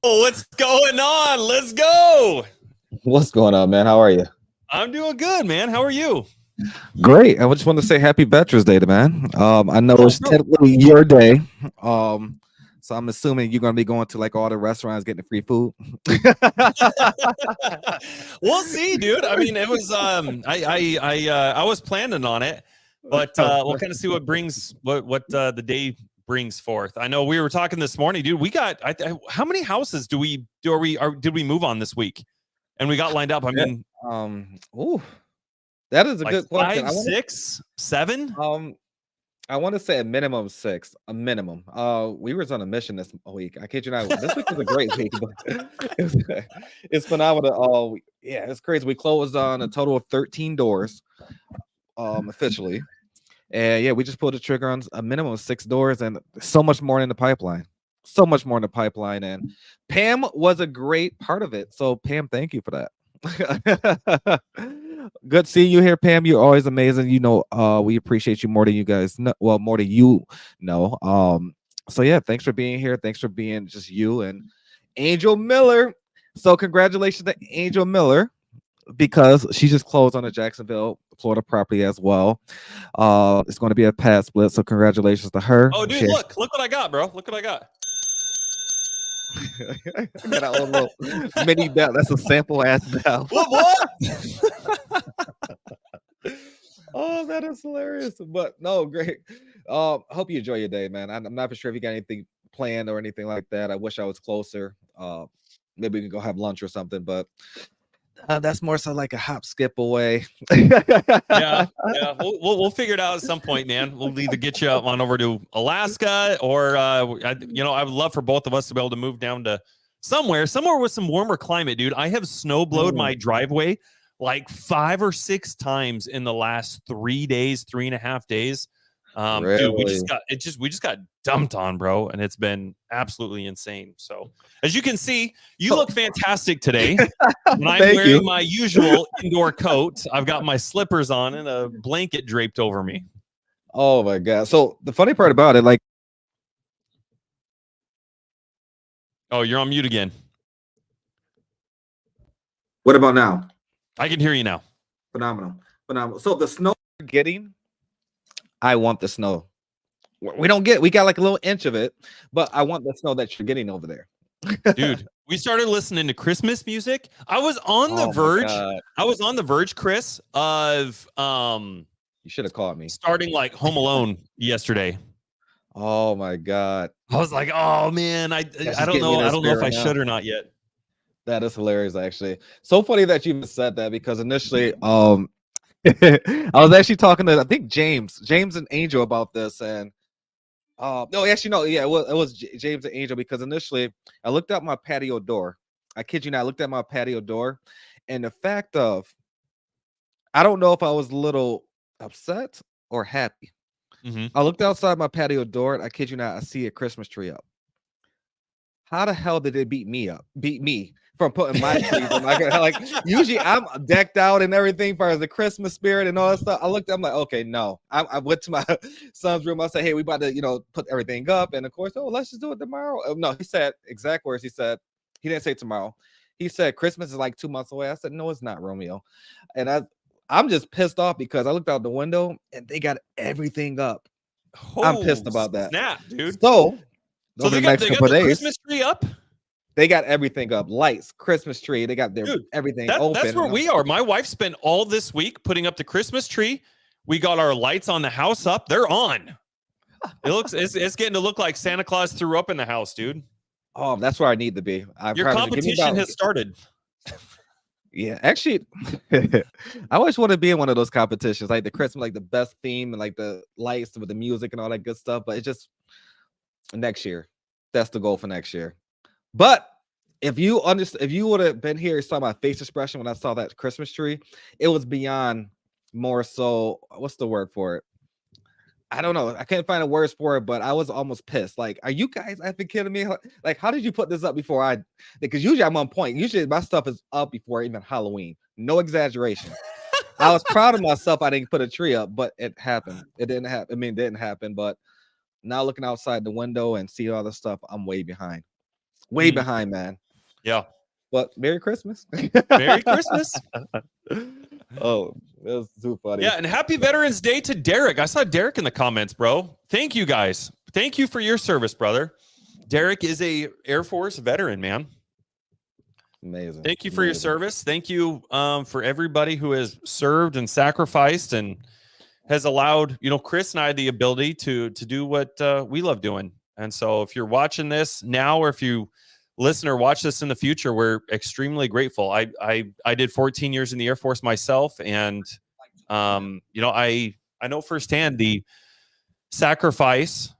What's going on? Let's go. What's going on, man? How are you? I'm doing good, man. How are you? Great. I just want to say Happy Veterans Day, man. I know Oh, it's bro. technically your day. So I'm assuming you're gonna be going to like all the restaurants getting free food. We'll see, dude. I mean, it was I was planning on it, but we'll kind of see what brings what the day brings forth. I know we were talking this morning, dude. We got how many houses did we move on this week? And we got lined up. I Yeah, mean, ooh, that is a like good question. five, 6, 7. Um, I want to say a minimum six, a minimum. We was on a mission this week. I kid you not. This week was a great week, but it's, it's phenomenal. Yeah, it's crazy. We closed on a total of 13 doors, officially. And yeah, we just pulled the trigger on a minimum of 6 doors and so much more in the pipeline. So much more in the pipeline. And Pam was a great part of it. So, Pam, thank you for that. Good seeing you here, Pam. You're always amazing. We appreciate you more than you guys know. Well, more than you know. So yeah, thanks for being here. Thanks for being just you and Angel Miller. So congratulations to Angel Miller because she just closed on a Jacksonville, Florida property as well. It's going to be a pad split, so congratulations to her. Oh, dude, look what I got, bro. Look what I got. Got our own little mini bell. That's a sample ass bell. What? Oh, that is hilarious. But no, great. I hope you enjoy your day, man. I'm not for sure if you got anything planned or anything like that. I wish I was closer. Maybe we can go have lunch or something, but that's more so like a hop skip away. Yeah. We'll figure it out at some point, man. We'll either get you on over to Alaska or I would love for both of us to be able to move down to somewhere with some warmer climate, dude. I have snow blowed my driveway like 5 or 6 times in the last 3 days, 3.5 days. Really? Dude, we just got dumped on, bro, and it's been absolutely insane. So as you can see, you look fantastic today. And I'm wearing my usual indoor coat. I've got my slippers on and a blanket draped over me. Oh my god. So the funny part about it, like, oh, you're on mute again. what about now? I can hear you now. Phenomenal. So the snow we're getting, I want the snow. We got like a little inch of it, but I want the snow that you're getting over there. Dude, we started listening to Christmas music. I was on the verge. I was on the verge, Chris, of you should have called me. Starting like Home Alone yesterday. Oh my god. I was like, oh man, I don't know. I don't know if I should or not yet. That is hilarious, actually. So funny that you even said that because initially, I was actually talking to I think James and Angel about this, and no, actually no, yeah, it was James and Angel because initially I looked out my patio door. I kid you not, I looked at my patio door, and the fact of I don't know if I was a little upset or happy. I looked outside my patio door, and I kid you not, I see a Christmas tree up. How the hell did it beat me from putting my trees on? Like usually I'm decked out and everything for the Christmas spirit and all that stuff. I'm like, okay, no. I went to my son's room. I said, hey, we about to, put everything up. And of course, let's just do it tomorrow. No, he said exact words. He said, he didn't say tomorrow. He said, Christmas is like 2 months away. I said, no, it's not, Romeo. And I'm just pissed off because I looked out the window and they got everything up. I'm pissed about that. Snap, dude. So they got the Christmas tree up? They got everything up. Lights, Christmas tree. They got everything open. That's where we are. My wife spent all this week putting up the Christmas tree. We got our lights on the house up. They're on. It's getting to look like Santa Claus threw up in the house, dude. Oh, that's where I need to be. Your competition has started. Yeah, actually, I always want to be in one of those competitions, like the Christmas, like the best theme and like the lights with the music and all that good stuff. But it's just next year. That's the goal for next year. But if you would have been here, you saw my face expression when I saw that Christmas tree, it was beyond more so. What's the word for it? I don't know. I can't find a words for it, but I was almost pissed. Like, are you guys effing kidding me? Like, how did you put this up before because usually I'm on point. Usually my stuff is up before even Halloween. No exaggeration. I was proud of myself. I didn't put a tree up, but it happened. It didn't happen. It didn't happen. But now looking outside the window and see all the stuff, I'm way behind. Way behind, man. Yeah. But Merry Christmas. Merry Christmas. Oh, that was too funny. Yeah, and happy Veterans Day to Derek. I saw Derek in the comments, bro. Thank you guys. Thank you for your service, brother. Derek is a Air Force veteran, man. Amazing. Thank you for your service. Thank you for everybody who has served and sacrificed and has allowed, Chris and I the ability to do what we love doing. And so if you're watching this now, or if you listen or watch this in the future, we're extremely grateful. I did 14 years in the Air Force myself, and I know firsthand the sacrifice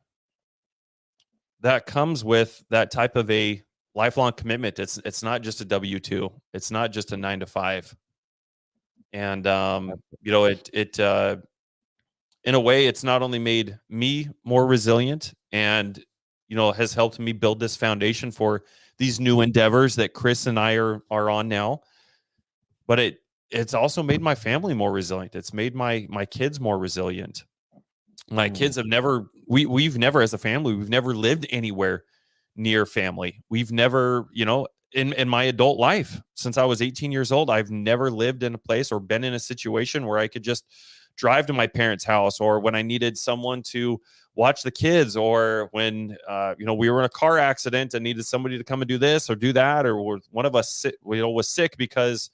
that comes with that type of a lifelong commitment. It's not just a W-2. It's not just a 9 to 5. And it in a way, it's not only made me more resilient and has helped me build this foundation for these new endeavors that Chris and I are on now, but it's also made my family more resilient. It's made my kids more resilient. My kids have never, we've never, as a family, we've never lived anywhere near family. We've never, in my adult life, since I was 18 years old, I've never lived in a place or been in a situation where I could just drive to my parents' house, or when I needed someone to watch the kids, or when, we were in a car accident and needed somebody to come and do this or do that, or one of us, was sick because,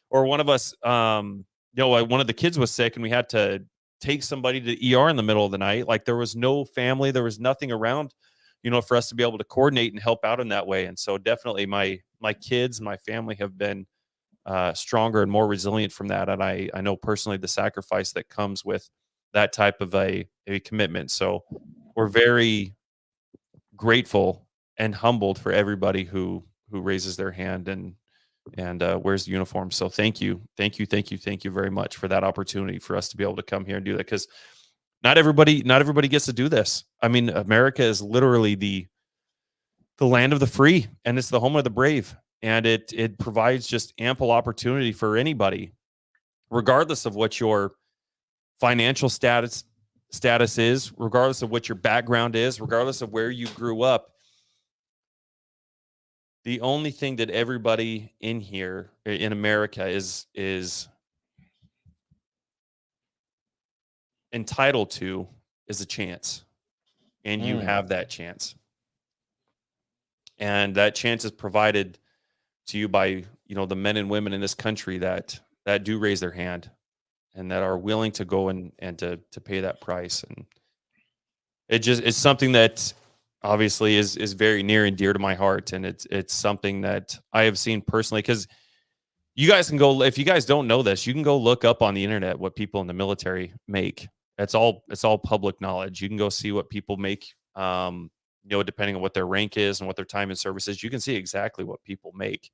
or one of us, one of the kids was sick and we had to take somebody to the ER in the middle of the night. Like, there was no family, there was nothing around, for us to be able to coordinate and help out in that way. And so definitely my kids and my family have been stronger and more resilient from that. And I know personally the sacrifice that comes with that type of a commitment. So we're very grateful and humbled for everybody who raises their hand and wears the uniform. So thank you very much for that opportunity for us to be able to come here and do that, because not everybody gets to do this. I mean, America is literally the land of the free, and it's the home of the brave, and it provides just ample opportunity for anybody, regardless of what your financial status is, regardless of what your background is, regardless of where you grew up. The only thing that everybody in here in America is entitled to is a chance, and you have that chance, and that chance is provided to you by the men and women in this country that do raise their hand and that are willing to go and to pay that price. And it's something that obviously is very near and dear to my heart, and it's something that I have seen personally, because you guys can go, if you guys don't know this, you can go look up on the internet what people in the military make. It's all public knowledge. You can go see what people make, depending on what their rank is and what their time in service is. You can see exactly what people make,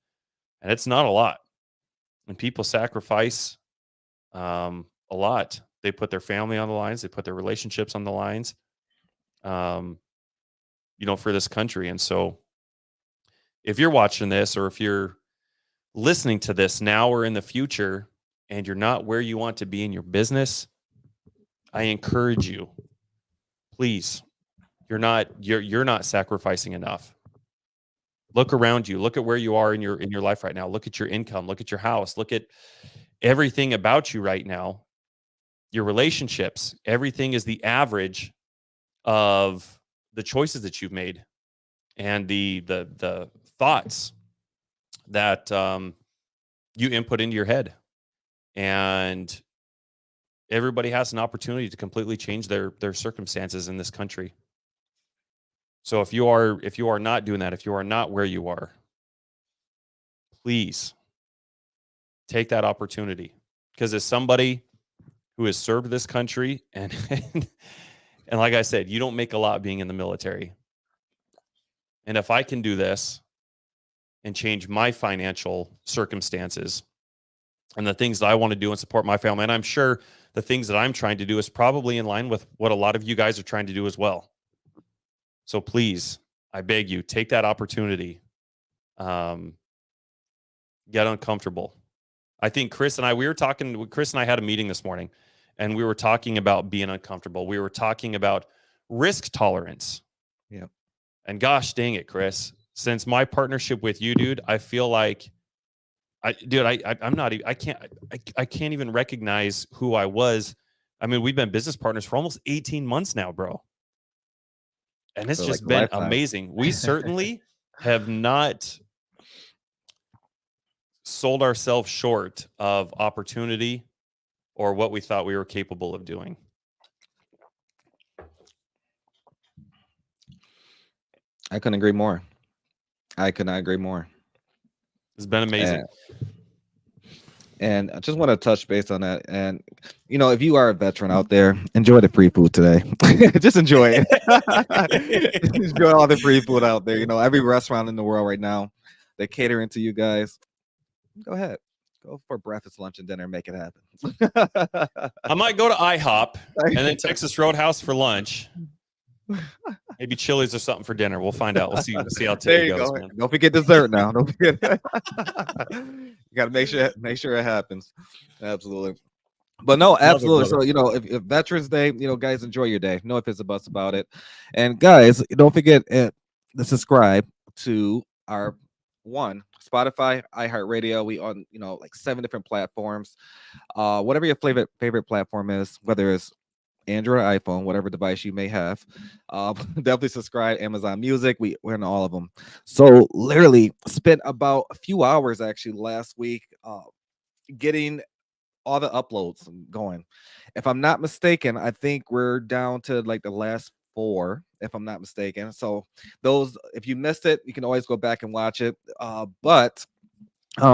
and it's not a lot. And people sacrifice a lot. They put their family on the lines. They put their relationships on the lines, for this country. And so if you're watching this, or if you're listening to this now or in the future, and you're not where you want to be in your business, I encourage you, please, you're not sacrificing enough. Look around you. Look at where you are in your life right now. Look at your income. Look at your house. Look at everything about you right now. Your relationships. Everything is the average of the choices that you've made and the thoughts that you input into your head. And everybody has an opportunity to completely change their circumstances in this country. So if you are not doing that, if you are not where you are, please take that opportunity. Because as somebody who has served this country, and and like I said, you don't make a lot being in the military. And if I can do this and change my financial circumstances and the things that I want to do and support my family, and I'm sure the things that I'm trying to do is probably in line with what a lot of you guys are trying to do as well. So please, I beg you, take that opportunity. Get uncomfortable. I think Chris and I had a meeting this morning, and we were talking about being uncomfortable. We were talking about risk tolerance. Yeah. And gosh dang it, Chris, since my partnership with you, dude, I feel like I'm not even, I can't even recognize who I was. I mean, we've been business partners for almost 18 months now, bro. And it's So like just a been lifetime. amazing. We certainly have not sold ourselves short of opportunity or what we thought we were capable of doing. I couldn't agree more. I could not agree more. It's been amazing. And I just want to touch base on that. And if you are a veteran out there, enjoy the free food today. Just enjoy it. Enjoy all the free food out there. Every restaurant in the world right now, they're catering to you guys. Go ahead. Go for breakfast, lunch, and dinner. Make it happen. I might go to IHOP and then Texas Roadhouse for lunch. Maybe Chili's or something for dinner. We'll find out. We'll see how today goes, man. Don't forget dessert now. Don't forget. You got to make sure it happens. Absolutely. But no, absolutely. So if Veterans Day, guys, enjoy your day. No ifs or buts about it. And guys, don't forget to subscribe to our Spotify, iHeartRadio. We on like 7 different platforms. Whatever your favorite platform is, whether it's Android or iPhone, whatever device you may have, definitely subscribe. Amazon Music, we're in all of them. So literally spent about a few hours actually last week getting all the uploads going. If I'm not mistaken, I think we're down to like the last 4, if I'm not mistaken. So those, if you missed it, you can always go back and watch it. But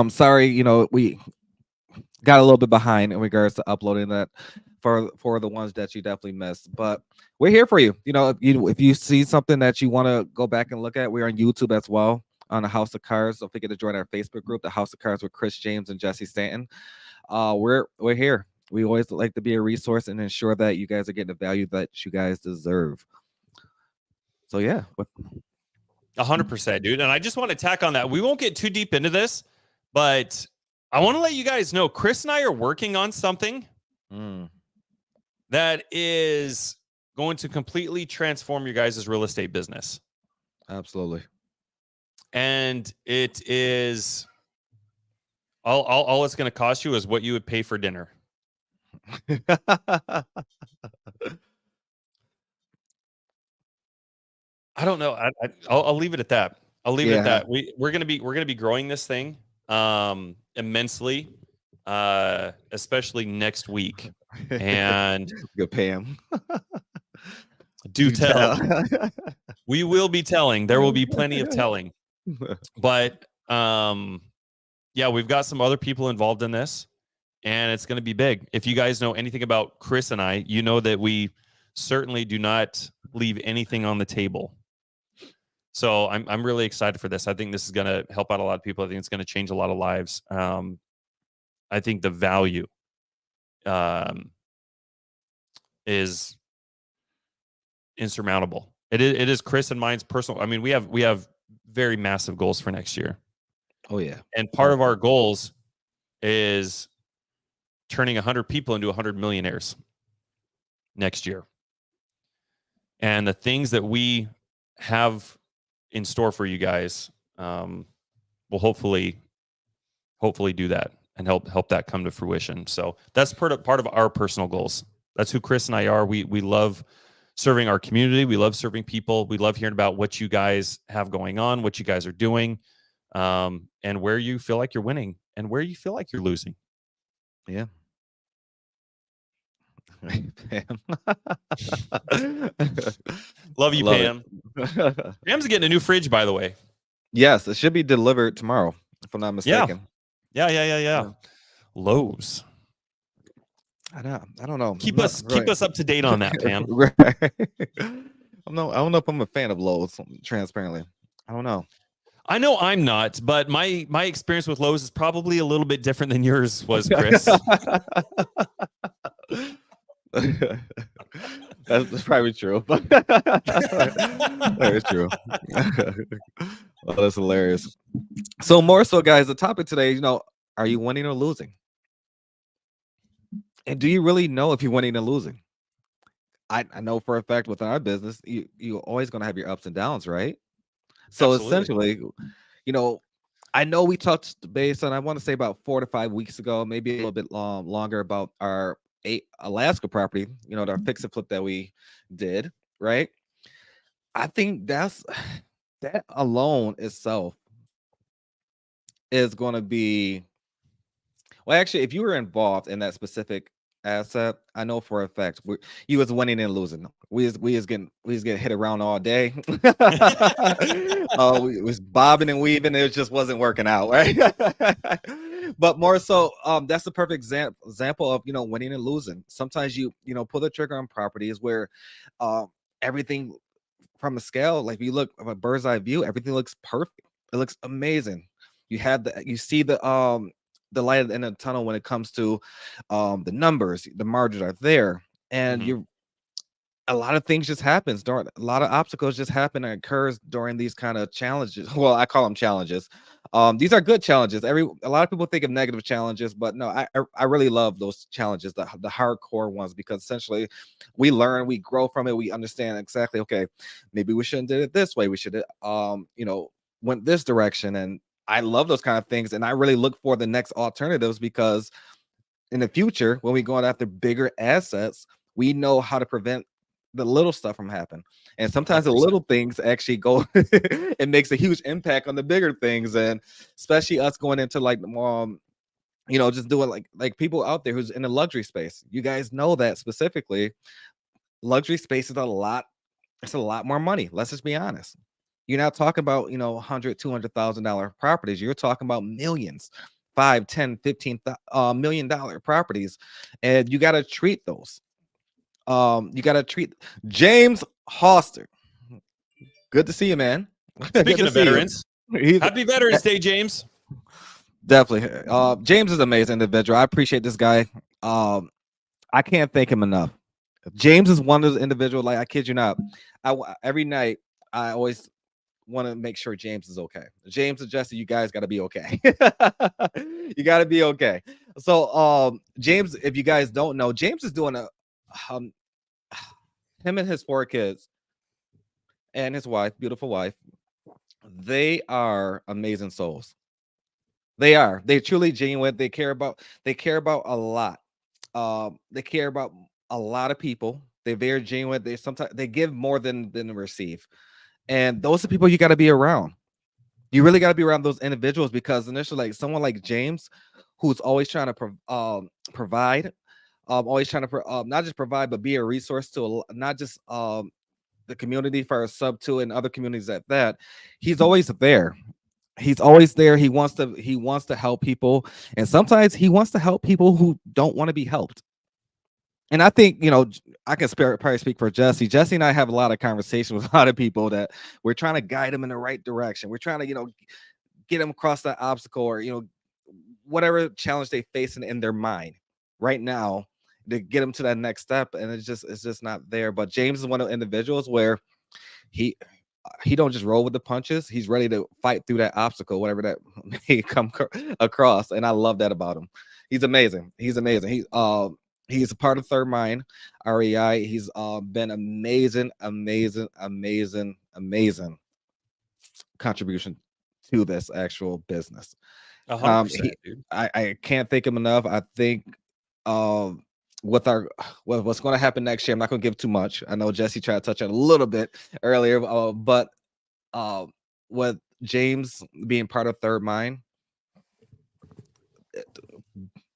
sorry, we got a little bit behind in regards to uploading that for the ones that you definitely missed, but we're here for you. If you see something that you want to go back and look at, we're on YouTube as well on the House of Cards. Don't forget to join our Facebook group, the House of Cards with Chris James and Jesse Stanton. We're here. We always like to be a resource and ensure that you guys are getting the value that you guys deserve. So yeah, 100%, dude. And I just want to tack on that. We won't get too deep into this, but I want to let you guys know Chris and I are working on something that is going to completely transform your guys' real estate business. Absolutely. And it is all it's going to cost you is what you would pay for dinner. I don't know. I'll leave it at that. I'll leave it at that. We're gonna be growing this thing immensely, especially next week. And go pay him. Do tell. We will be telling. There will be plenty of telling. But yeah, we've got some other people involved in this, and it's going to be big. If you guys know anything about Chris and I, you know that we certainly do not leave anything on the table. So I'm really excited for this. I think this is going to help out a lot of people. I think it's going to change a lot of lives. I think the value is insurmountable. It is Chris and mine's personal. I mean, we have very massive goals for next year. Oh yeah. And part of our goals is turning 100 people into 100 millionaires next year. And the things that we have in store for you guys will hopefully do that and help that come to fruition. So that's part of our personal goals. That's who Chris and I are. We love serving our community. We love serving people. We love hearing about what you guys have going on, what you guys are doing, and where you feel like you're winning and where you feel like you're losing. Yeah. Pam. Love you, Pam. Pam's getting a new fridge, by the way. Yes, it should be delivered tomorrow, if I'm not mistaken. Yeah. Lowe's. I don't know. Keep us up to date on that, Pam. I don't know if I'm a fan of Lowe's, transparently. I don't know. I know I'm not, but my experience with Lowe's is probably a little bit different than yours was, Chris. That's probably true. That is true. Oh, that's hilarious. So more so, guys, the topic today, are you winning or losing? And do you really know if you're winning or losing? I know for a fact within our business, you're always going to have your ups and downs, right? So Absolutely. essentially, you know, I know we touched base on, I want to say about 4 to 5 weeks ago, maybe a little bit longer, about our Alaska property, our fix and flip that we did, right? I think that alone itself is going to be, well, actually, if you were involved in that specific asset, I know for a fact you was winning and losing. We was getting hit around all day. We was bobbing and weaving. It just wasn't working out, right? But more so, that's the perfect example of winning and losing. Sometimes you pull the trigger on properties where everything from a scale, like if you look from a bird's eye view, everything looks perfect. It looks amazing. You see the light at the end of the tunnel when it comes to the numbers, the margins are there, and Mhm. a lot of things just happens during, a lot of obstacles just happen and occurs during these kind of challenges. Well, I call them challenges. These are good challenges. A lot of people think of negative challenges, but no, I really love those challenges, the hardcore ones, because essentially we learn, we grow from it, we understand exactly, okay, maybe we shouldn't did it this way, we should went this direction. And I love those kind of things, and I really look for the next alternatives, because in the future, when we going after bigger assets, we know how to prevent the little stuff from happening. And sometimes the 100%. little things actually go it makes a huge impact on the bigger things. And especially us going into like just doing like people out there who's in the luxury space. You guys know that specifically luxury space is it's a lot more money. Let's just be honest. You're not talking about, 100, $200,000 properties. You're talking about millions, 5, 10, 15 million dollar properties. And you got to treat those. You got to treat James Hoster. Good to see you, man. Good Speaking to of see you. veterans, He's happy Veterans Day, James. definitely James is an amazing individual. I appreciate this guy. I can't thank him enough. James is one of those individuals, like I kid you not. Every night I always want to make sure James is okay. James and Jesse, you guys got to be okay. You got to be okay. So, James, if you guys don't know, James is doing um, him and his 4 kids and his wife, beautiful wife. They are amazing souls. They are. They truly genuine. They care about a lot. They care about a lot of people. They're very genuine. They sometimes they give more than they receive. And those are people you got to be around. You really got to be around those individuals, because initially, like someone like James, who's always trying to provide, always trying to not just provide, but be a resource to not just the community for our sub to and other communities at that. He's always there. He's always there. He wants to help people, and sometimes he wants to help people who don't want to be helped. And I think, I can probably speak for Jesse. Jesse and I have a lot of conversations with a lot of people that we're trying to guide them in the right direction. We're trying to, get them across that obstacle, or, whatever challenge they face in their mind right now, to get them to that next step. And it's just not there. But James is one of the individuals where he he don't just roll with the punches. He's ready to fight through that obstacle, whatever that may come across. And I love that about him. He's amazing. He's amazing. He's a part of Third Mind, REI. He's been amazing, amazing, amazing, amazing contribution to this actual business. hundred He, percent, dude. I can't thank him enough. I think um with our what's going to happen next year, I'm not going to give too much. I know Jesse tried to touch on a little bit earlier, but uh, with James being part of Third Mind,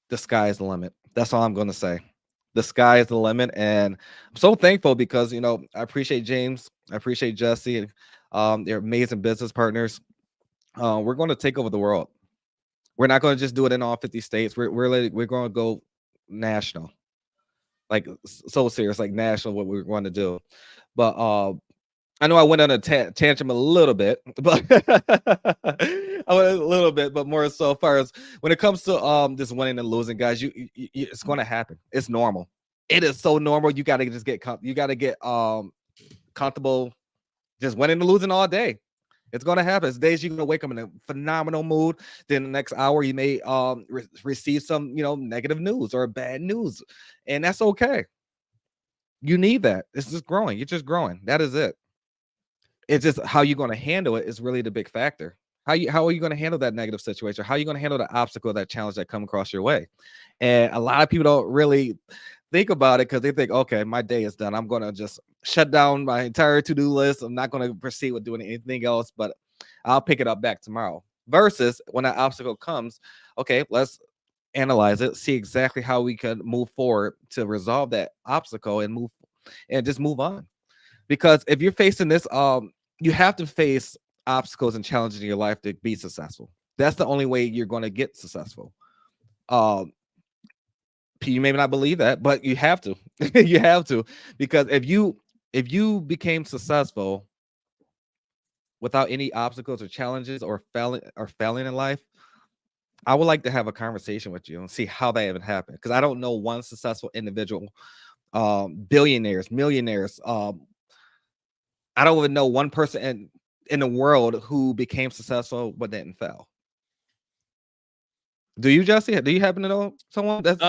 the sky is the limit. That's all I'm going to say. The sky is the limit, and I'm so thankful because I appreciate James, I appreciate Jesse, and they're amazing business partners. We're going to take over the world. We're not going to just do it in all 50 states. We're going to go national, like so serious, like national. What we're going to do, but I know I went on a tangent a little bit, but I went a little bit, but more so far as when it comes to this winning and losing, guys, it's going to happen. It's normal. It is so normal. You got to just you got to get comfortable just winning and losing all day. It's gonna happen. It's days you're gonna wake up in a phenomenal mood. Then the next hour you may receive some negative news or bad news, and that's okay. You need that. It's just growing. You're just growing. That is it. It's just how you're going to handle it is really the big factor. How are you going to handle that negative situation? How are you going to handle the obstacle, that challenge that come across your way? And a lot of people don't really think about it because they think, okay, my day is done. I'm going to just shut down my entire to-do list. I'm not going to proceed with doing anything else, but I'll pick it up back tomorrow. Versus when that obstacle comes, okay, let's analyze it, see exactly how we can move forward to resolve that obstacle and just move on. Because if you're facing this, you have to face obstacles and challenges in your life to be successful. That's the only way you're going to get successful. You may not believe that, but you have to. You have to, because if you became successful without any obstacles or challenges or failing in life, I would like to have a conversation with you and see how that even happened. Because I don't know one successful individual, billionaires, millionaires. I don't even know one person in the world who became successful but didn't fail. Do you, Jesse? Do you happen to know someone that's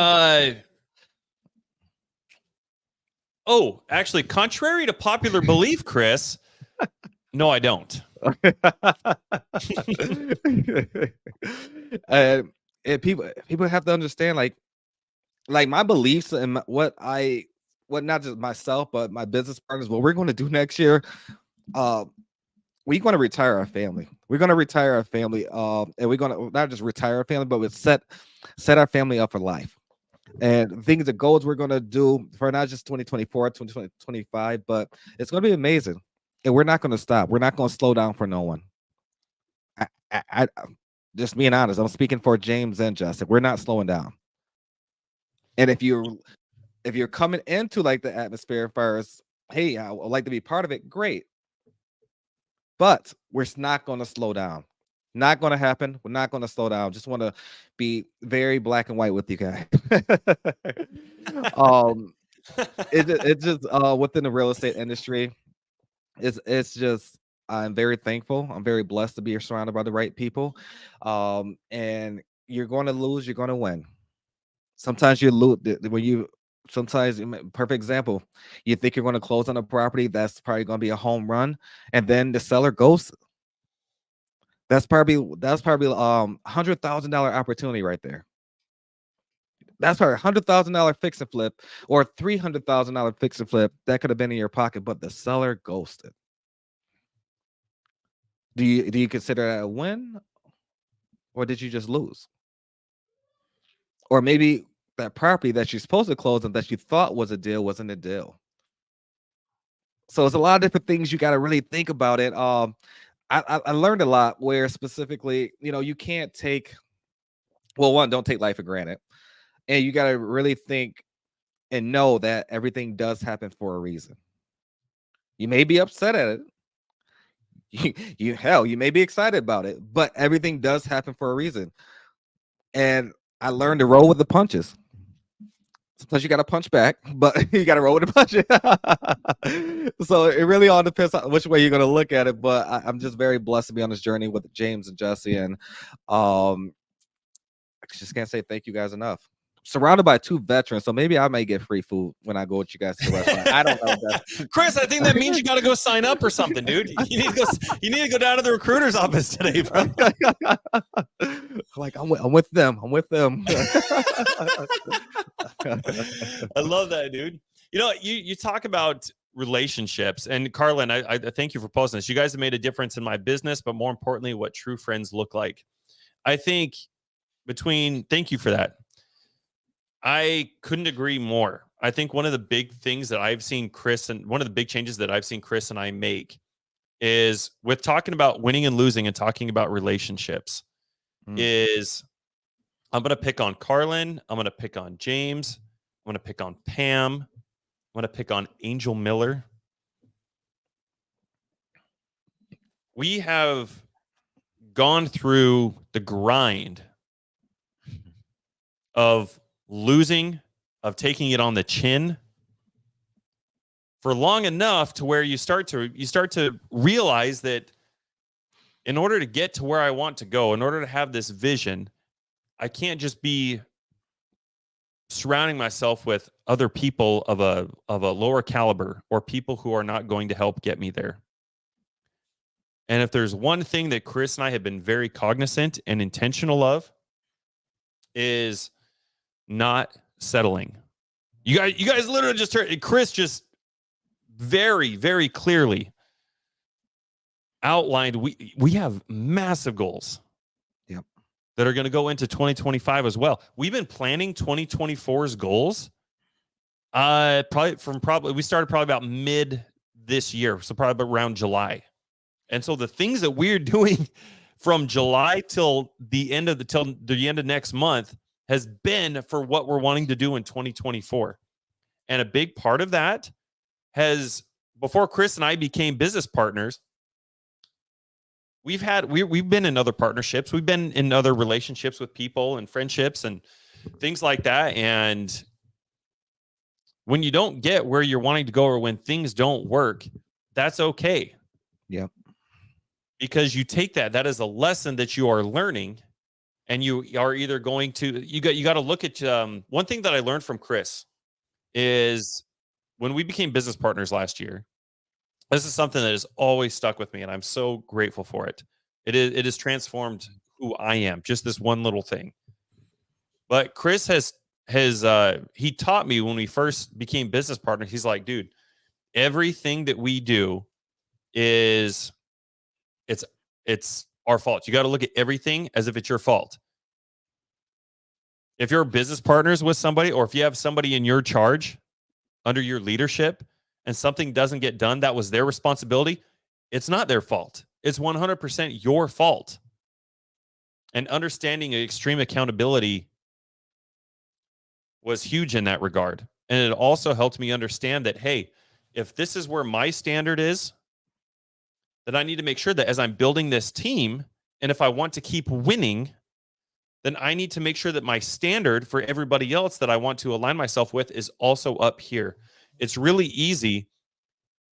actually, contrary to popular belief, Chris, no, I don't. And people have to understand, like my beliefs and what not just myself but my business partners, what we're going to do next year. We're going to retire our family. We're going to retire our family, and we're going to not just retire our family, but we set our family up for life. And things, the goals we're going to do for not just 2024, 2025, but it's going to be amazing. And we're not going to stop. We're not going to slow down for no one. I just being honest, I'm speaking for James and Justin. We're not slowing down. And if you're coming into like the atmosphere first, hey, I would like to be part of it. Great. But we're not going to slow down. Not going to happen. We're not going to slow down. Just want to be very black and white with you guys. It's just within the real estate industry, it's just, I'm very thankful. I'm very blessed to be surrounded by the right people. And you're going to lose, you're going to win. Sometimes you lose when you. Sometimes, perfect example, you think you're going to close on a property that's probably going to be a home run, and then the seller goes. That's probably $100,000 opportunity right there. That's probably $100,000 fix and flip, or $300,000 fix and flip that could have been in your pocket, but the seller ghosted. Do you consider that a win, or did you just lose? Or maybe that property that you're supposed to close on that you thought was a deal wasn't a deal. So it's a lot of different things you got to really think about it. I learned a lot where specifically, you can't take, well, one, don't take life for granted. And you got to really think and know that everything does happen for a reason. You may be upset at it. You may be excited about it, but everything does happen for a reason. And I learned to roll with the punches. Sometimes you got to punch back, but you got to roll with the punches. So it really all depends on which way you're going to look at it. But I'm just very blessed to be on this journey with James and Jesse. And I just can't say thank you guys enough. Surrounded by two veterans, so maybe I may get free food when I go with you guys to the restaurant. I don't know. Chris, I think that means you got to go sign up or something, dude. You need to go down to the recruiter's office today, bro. Like I'm with them. I'm with them. I love that, dude. You talk about relationships, and Carlin, I thank you for posting this. You guys have made a difference in my business, but more importantly, what true friends look like. I think thank you for that. I couldn't agree more. I think one of the big things that I've seen Chris, and one of the big changes that I've seen Chris and I make is with talking about winning and losing and talking about relationships is I'm going to pick on Carlin. I'm going to pick on James. I'm going to pick on Pam. I'm going to pick on Angel Miller. We have gone through the grind of losing, of taking it on the chin for long enough to where you start to realize that in order to get to where I want to go, in order to have this vision, I can't just be surrounding myself with other people of a lower caliber or people who are not going to help get me there. And if there's one thing that Chris and I have been very cognizant and intentional of, is not settling. You guys literally just heard Chris just very, very clearly outlined we have massive goals. Yep. That are going to go into 2025 as well. We've been planning 2024's goals. We started probably about mid this year, so probably around July. And so the things that we're doing from July till the end of next month has been for what we're wanting to do in 2024. And a big part of that has, before Chris and I became business partners, we've been in other partnerships. We've been in other relationships with people and friendships and things like that. And when you don't get where you're wanting to go, or when things don't work, that's okay. Yep. Because you take that is a lesson that you are learning, and you are either going to, you got to look at, one thing that I learned from Chris is when we became business partners last year, this is something that has always stuck with me, and I'm so grateful for it. It has transformed who I am, just this one little thing. But Chris has he taught me when we first became business partners. He's like, dude, everything that we do is it's our fault. You got to look at everything as if it's your fault. If you're business partners with somebody, or if you have somebody in your charge under your leadership, and something doesn't get done that was their responsibility, it's not their fault. It's 100% your fault. And understanding extreme accountability was huge in that regard. And it also helped me understand that, hey, if this is where my standard is, then I need to make sure that as I'm building this team, and if I want to keep winning, then I need to make sure that my standard for everybody else that I want to align myself with is also up here. It's really easy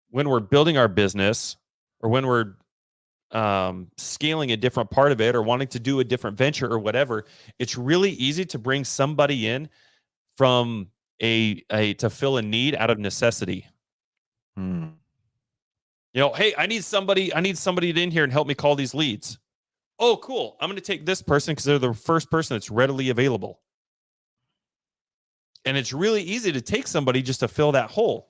when we're building our business, or when we're scaling a different part of it, or wanting to do a different venture or whatever. It's really easy to bring somebody in from to fill a need out of necessity. You know, hey, I need somebody in here and help me call these leads. Oh, cool. I'm going to take this person because they're the first person that's readily available. And it's really easy to take somebody just to fill that hole.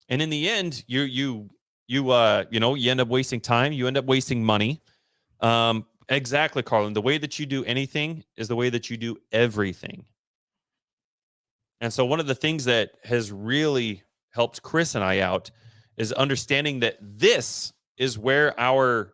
And in the end, you end up wasting time. You end up wasting money. Exactly, Carlin. The way that you do anything is the way that you do everything. And so one of the things that has really helped Chris and I out is understanding that this is where our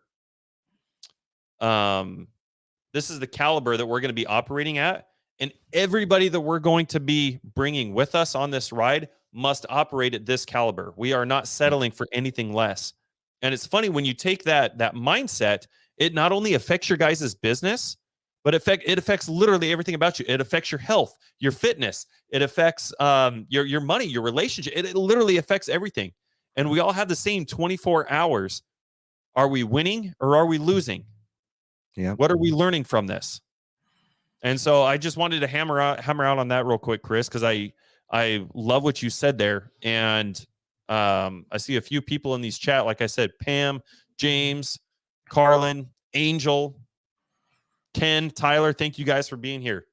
this is the caliber that we're going to be operating at, and everybody that we're going to be bringing with us on this ride must operate at this caliber. We are not settling for anything less. And it's funny, when you take that mindset, it not only affects your guys' business, but it affects literally everything about you. It affects your health, your fitness. It affects your money, your relationship. It literally affects everything. And we all have the same 24 hours. Are we winning or are we losing? Yeah. What are we learning from this? And so I just wanted to hammer out on that real quick, Chris, because I love what you said there. And I see a few people in these chat, like I said, Pam, James, Carlin, Angel, Ken, Tyler, thank you guys for being here.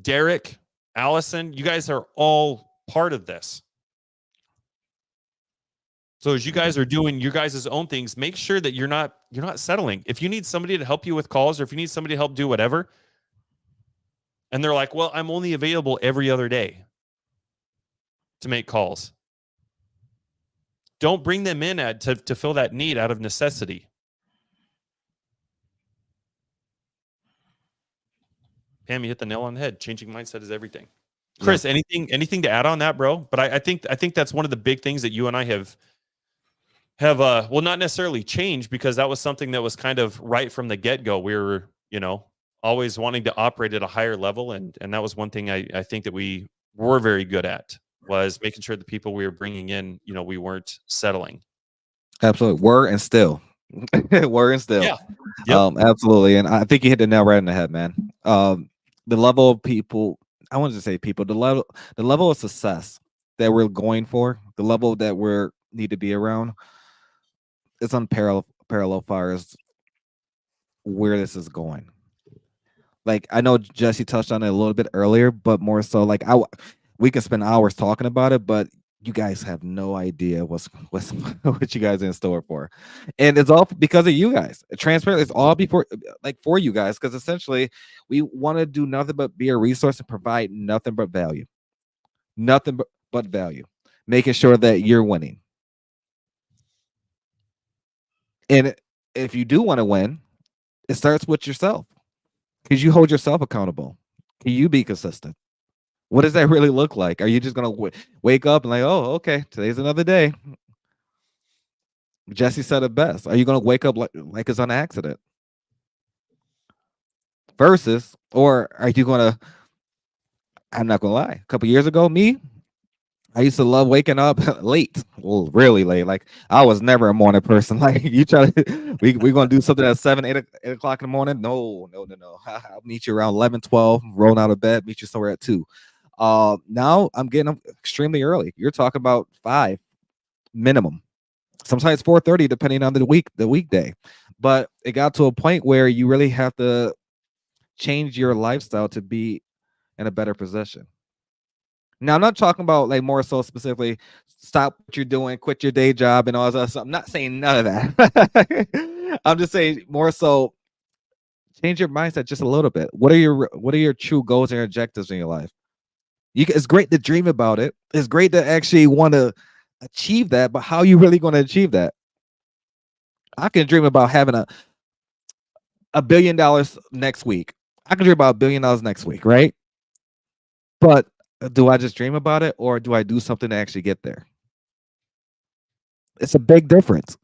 Derek, Allison, you guys are all part of this. So as you guys are doing your guys' own things, make sure that you're not settling. If you need somebody to help you with calls, or if you need somebody to help do whatever, and they're like, well, I'm only available every other day to make calls, don't bring them in to fill that need out of necessity. Pam, you hit the nail on the head. Changing mindset is everything. Chris, yeah. anything to add on that, bro? But I think that's one of the big things that you and I have well, not necessarily changed, because that was something that was kind of right from the get-go. We were, always wanting to operate at a higher level, and that was one thing I think that we were very good at, was making sure the people we were bringing in, we weren't settling. Absolutely. Were and still. Were and still. Yeah. Yep. Absolutely. And I think you hit the nail right in the head, man. The level of people, I wanted to say people, the level of success that we're going for, the level that we need to be around, it's unparalleled far as where this is going. Like I know Jesse touched on it a little bit earlier, but more so like we can spend hours talking about it, but you guys have no idea what's what you guys are in store for, and it's all because of you guys. Transparent, it's all before like for you guys because essentially we want to do nothing but be a resource and provide nothing but value, nothing but value, making sure that you're winning. And if you do want to win, it starts with yourself because you hold yourself accountable. Can you be consistent? What does that really look like? Are you just gonna wake up and like, oh, okay, today's another day? Jesse said it best. Are you gonna wake up like it's an accident? Versus, or are you gonna? I'm not gonna lie. A couple years ago, I used to love waking up late, well, really late. Like I was never a morning person. Like you try to, we gonna do something at 7, 8 o'clock in the morning. No, no, no, no. I'll meet you around 11, 12, rolling out of bed, meet you somewhere at 2. Now I'm getting up extremely early. You're talking about 5 minimum. Sometimes 4:30, depending on the weekday. But it got to a point where you really have to change your lifestyle to be in a better position. Now I'm not talking about like more so specifically stop what you're doing, quit your day job and all that stuff. I'm not saying none of that. I'm just saying more so change your mindset just a little bit. What are your true goals and objectives in your life? It's great to dream about it. It's great to actually want to achieve that, but how are you really going to achieve that? I can dream about having $1 billion next week. I can dream about $1 billion next week, right? But do I just dream about it or do I do something to actually get there? It's a big difference.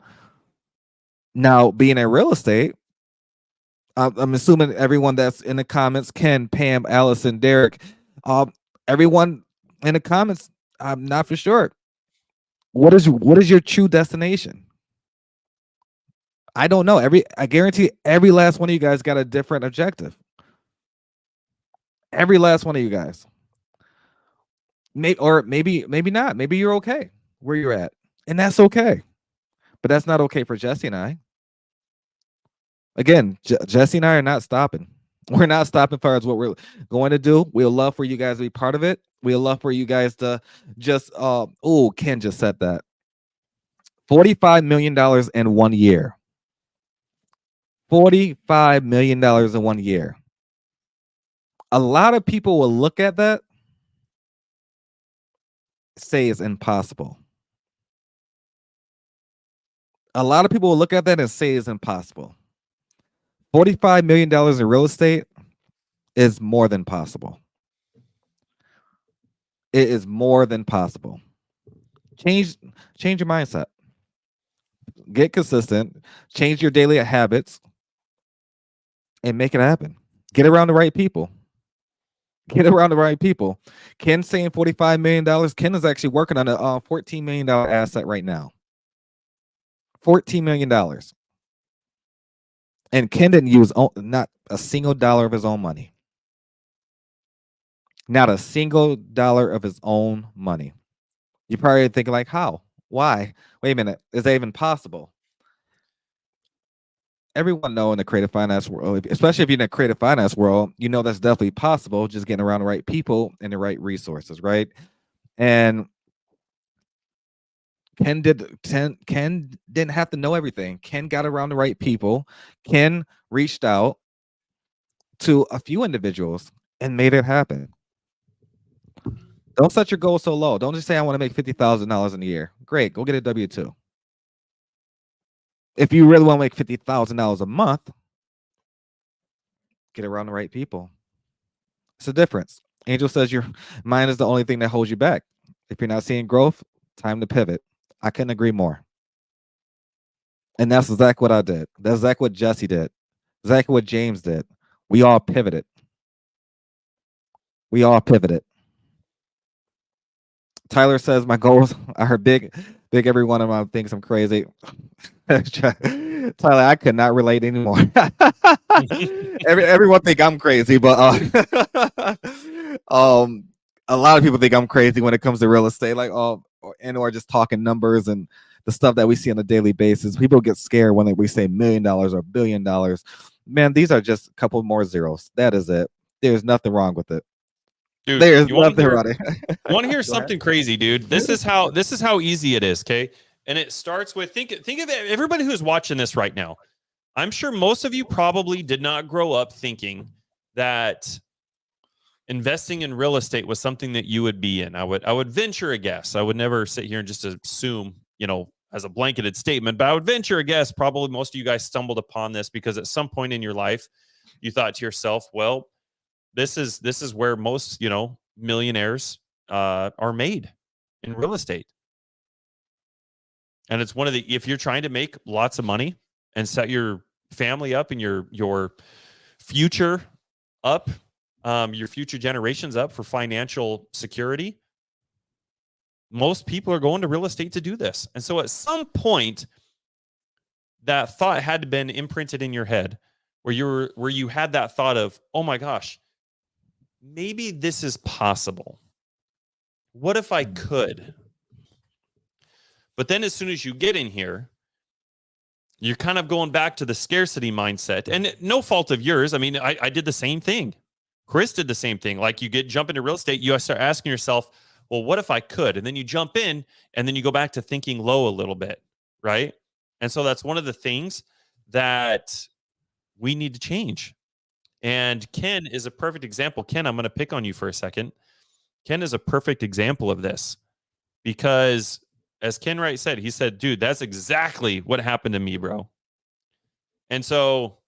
Now, being in real estate, I'm assuming everyone that's in the comments, Ken, Pam, Allison, Derek, everyone in the comments, I'm not for sure. What is your true destination? I don't know. I guarantee every last one of you guys got a different objective. Every last one of you guys. Maybe not. Maybe you're okay where you're at, and that's okay. But that's not okay for Jesse and I. Again, Jesse and I are not stopping. We're not stopping far as what we're going to do. We'll love for you guys to be part of it. We'll love for you guys to just Ken just said that. $45 million in 1 year. $45 million in 1 year. A lot of people will look at that, say it's impossible. A lot of people will look at that and say it's impossible. $45 million in real estate is more than possible. It is more than possible. Change your mindset. Get consistent. Change your daily habits and make it happen. Get around the right people. Get around the right people. Ken's saying $45 million. Ken is actually working on a $14 million asset right now. $14 million. And Ken didn't use not a single dollar of his own money. Not a single dollar of his own money. You're probably thinking like, how? Why? Wait a minute. Is that even possible? Everyone know in the creative finance world, especially if you're in the creative finance world, you know that's definitely possible. Just getting around the right people and the right resources, right? And Ken didn't have to know everything. Ken got around the right people. Ken reached out to a few individuals and made it happen. Don't set your goal so low. Don't just say I want to make $50,000 in a year. Great, go get a W-2. If you really want to make $50,000 a month, get around the right people. It's a difference. Angel says your mind is the only thing that holds you back. If you're not seeing growth, time to pivot. I couldn't agree more. And that's exactly what I did. That's exactly what Jesse did. Exactly what James did. We all pivoted. We all pivoted. Tyler says my goals are big. Every one of them thinks I'm crazy. Tyler, I could not relate anymore. Everyone think I'm crazy, but a lot of people think I'm crazy when it comes to real estate, like or just talking numbers and the stuff that we see on a daily basis. People get scared when we say $1 million or $1 billion. Man, these are just a couple more zeros. That is it. There's nothing wrong with it. Dude, There's you want to nothing hear wrong. you want to hear Go ahead. something crazy, dude? This is how easy it is, okay? And it starts with think of everybody who's watching this right now. I'm sure most of you probably did not grow up thinking that investing in real estate was something that you would be in. I would venture a guess. I would never sit here and just assume, as a blanketed statement, but I would venture a guess probably most of you guys stumbled upon this because at some point in your life you thought to yourself, well, this is where most, millionaires are made, in real estate. And it's if you're trying to make lots of money and set your family up and your future up, your future generations up for financial security, most people are going to real estate to do this. And so at some point, that thought had to been imprinted in your head where you had that thought of, oh my gosh, maybe this is possible. What if I could? But then as soon as you get in here, you're kind of going back to the scarcity mindset. And no fault of yours. I mean, I did the same thing. Chris did the same thing. Like you jump into real estate, you start asking yourself, well, what if I could? And then you jump in and then you go back to thinking low a little bit, right? And so that's one of the things that we need to change. And Ken is a perfect example. Ken, I'm going to pick on you for a second. Ken is a perfect example of this because as Ken Wright said, he said, dude, that's exactly what happened to me, bro. And so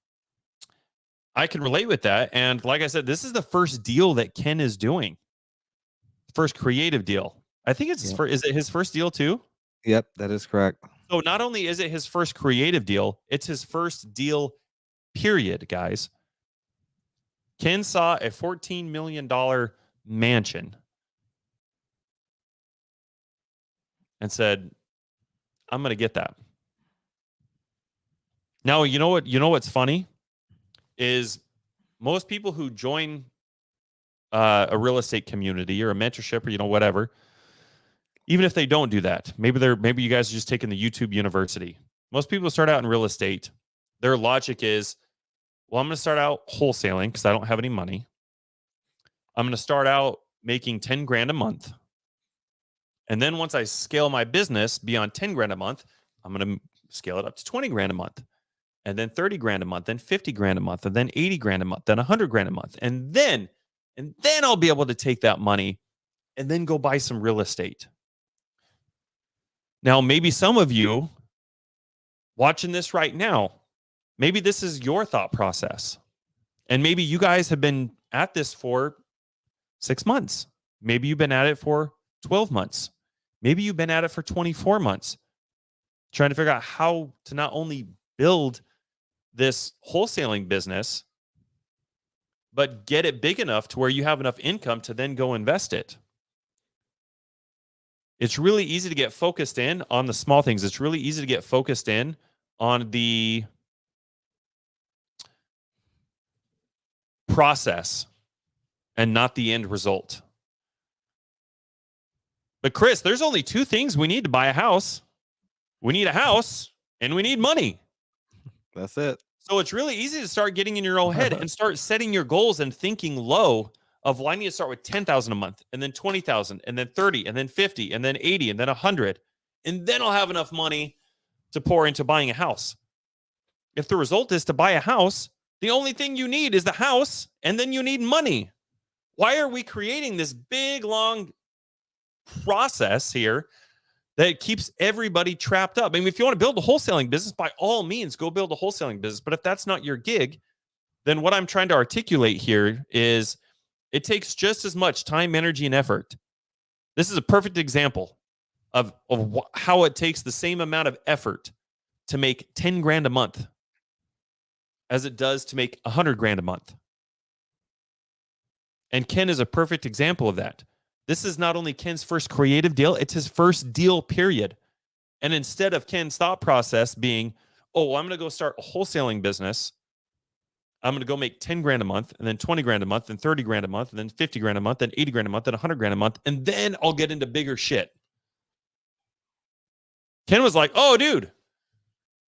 I can relate with that. And like I said, this is the first deal that Ken is doing. First creative deal. I think it's is it his first deal too? Yep, that is correct. So not only is it his first creative deal, it's his first deal, period, guys. Ken saw a $14 million mansion and said, I'm going to get that. Now, you know what's funny is most people who join a real estate community or a mentorship or, whatever, even if they don't do that, maybe you guys are just taking the YouTube university. Most people start out in real estate. Their logic is, well, I'm going to start out wholesaling because I don't have any money. I'm going to start out making 10 grand a month. And then once I scale my business beyond 10 grand a month, I'm going to scale it up to 20 grand a month, and then 30 grand a month, then 50 grand a month, and then 80 grand a month, then 100 grand a month. And then I'll be able to take that money and then go buy some real estate. Now, maybe some of you watching this right now, maybe this is your thought process. And maybe you guys have been at this for 6 months. Maybe you've been at it for 12 months. Maybe you've been at it for 24 months, trying to figure out how to not only build this wholesaling business, but get it big enough to where you have enough income to then go invest it. It's really easy to get focused in on the small things. It's really easy to get focused in on the process and not the end result. But Chris, there's only two things we need to buy a house. We need a house and we need money. That's it. So it's really easy to start getting in your own head and start setting your goals and thinking low of, well, I need to start with 10,000 a month and then 20,000 and then 30 and then 50 and then 80 and then 100. And then I'll have enough money to pour into buying a house. If the result is to buy a house, the only thing you need is the house and then you need money. Why are we creating this big, long process here that keeps everybody trapped up? I mean, if you want to build a wholesaling business, by all means, go build a wholesaling business. But if that's not your gig, then what I'm trying to articulate here is it takes just as much time, energy, and effort. This is a perfect example of how it takes the same amount of effort to make 10 grand a month as it does to make 100 grand a month. And Ken is a perfect example of that. This is not only Ken's first creative deal, it's his first deal, period. And instead of Ken's thought process being, oh, well, I'm going to go start a wholesaling business, I'm going to go make 10 grand a month, and then 20 grand a month, and 30 grand a month, and then 50 grand a month, and 80 grand a month, and 100 grand a month, and then I'll get into bigger shit. Ken was like, "Oh, dude,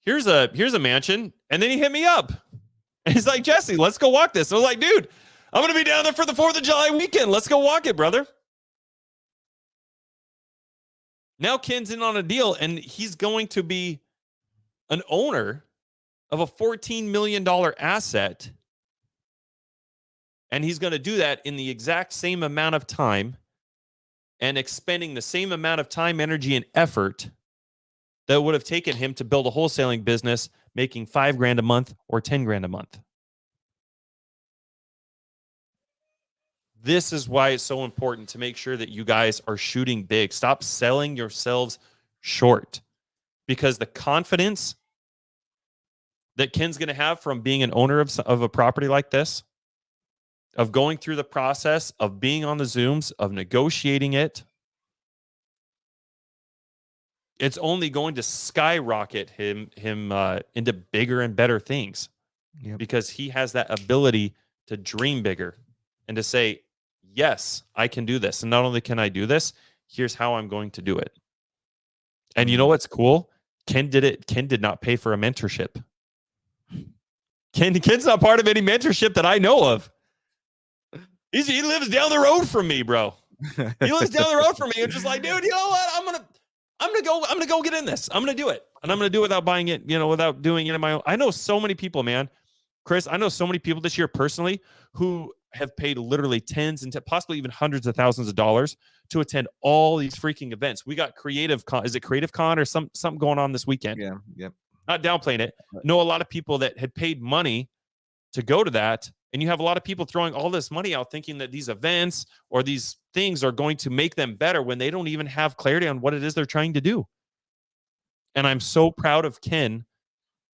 here's a mansion," and then he hit me up. And he's like, "Jesse, let's go walk this." I was like, "Dude, I'm gonna be down there for the 4th of July weekend. Let's go walk it, brother." Now Ken's in on a deal, and he's going to be an owner of a $14 million asset. And he's going to do that in the exact same amount of time and expending the same amount of time, energy, and effort that would have taken him to build a wholesaling business making $5,000 a month or $10,000 a month. This is why it's so important to make sure that you guys are shooting big. Stop selling yourselves short, because the confidence that Ken's going to have from being an owner of a property like this, of going through the process, of being on the Zooms, of negotiating it, it's only going to skyrocket him into bigger and better things. Yep. Because he has that ability to dream bigger and to say, yes, I can do this. And not only can I do this, here's how I'm going to do it. And you know what's cool? Ken did not pay for a mentorship. Ken's not part of any mentorship that I know of. He lives down the road from me, bro. He lives down the road from me. It's just like, dude, you know what? I'm gonna go get in this. I'm gonna do it. And I'm gonna do it without buying it, without doing it in my own. I know so many people, man. Chris, I know so many people this year personally who have paid literally tens and possibly even hundreds of thousands of dollars to attend all these freaking events. We got Creative Con. Is it Creative Con or something going on this weekend? Yeah, yep. Not downplaying it. Know a lot of people that had paid money to go to that. And you have a lot of people throwing all this money out thinking that these events or these things are going to make them better when they don't even have clarity on what it is they're trying to do. And I'm so proud of Ken.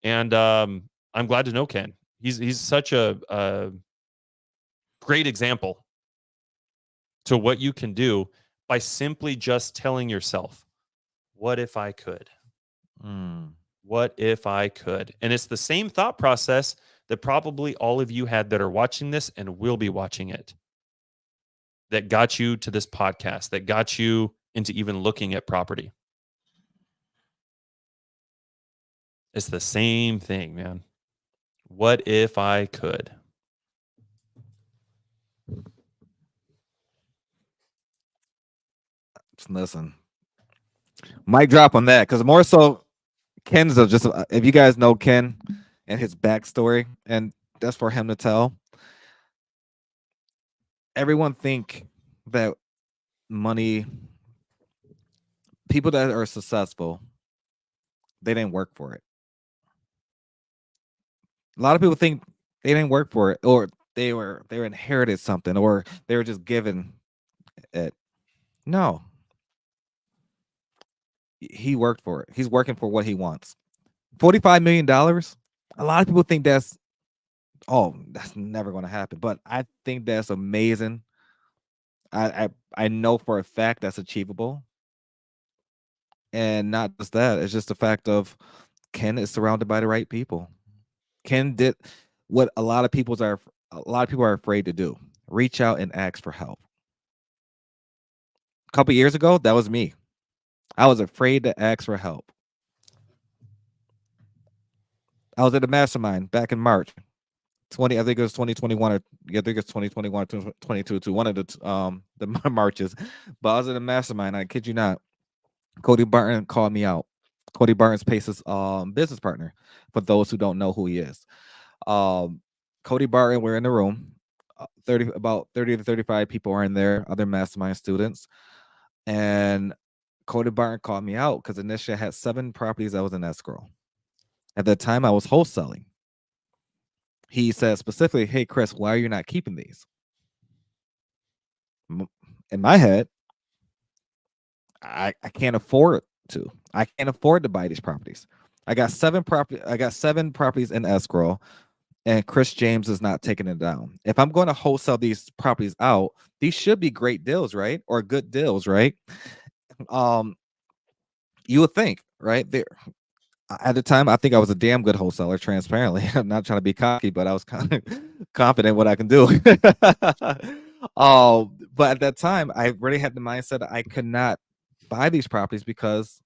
And I'm glad to know Ken. He's such a great example to what you can do by simply just telling yourself, what if I could? What if I could? And it's the same thought process that probably all of you had that are watching this and will be watching it, that got you to this podcast, that got you into even looking at property. It's the same thing, man. What if I could? Listen, mic drop on that, because more so Ken's just, if you guys know Ken and his backstory, and that's for him to tell. Everyone think that money, people that are successful, they didn't work for it. A lot of people think they didn't work for it, or they inherited something, or they were just given it. No. He worked for it. He's working for what he wants. $45 million. A lot of people think that's never going to happen. But I think that's amazing. I know for a fact that's achievable. And not just that, it's just the fact of Ken is surrounded by the right people. Ken did what a lot of people are afraid to do. Reach out and ask for help. A couple years ago, that was me. I was afraid to ask for help. I was at a mastermind back in March. I think it was 2021, or I think it's 2021 or 2022, to one of the marches. But I was at a mastermind. I kid you not. Cody Barton called me out. Cody Barton's Pace's business partner, for those who don't know who he is. Cody Barton, we're in the room. About 30 to 35 people are in there, other mastermind students. And Cody Barton called me out because initially I had 7 properties that was in escrow. At that time, I was wholesaling. He said specifically, "Hey, Chris, why are you not keeping these?" In my head, I can't afford to. I can't afford to buy these properties. I got 7 properties in escrow, and Chris James is not taking it down. If I'm going to wholesale these properties out, these should be great deals, right? Or good deals, right? You would think, right? There, at the time, I think I was a damn good wholesaler, transparently. I'm not trying to be cocky, but I was kind of confident what I can do. But at that time, I really had the mindset that I could not buy these properties because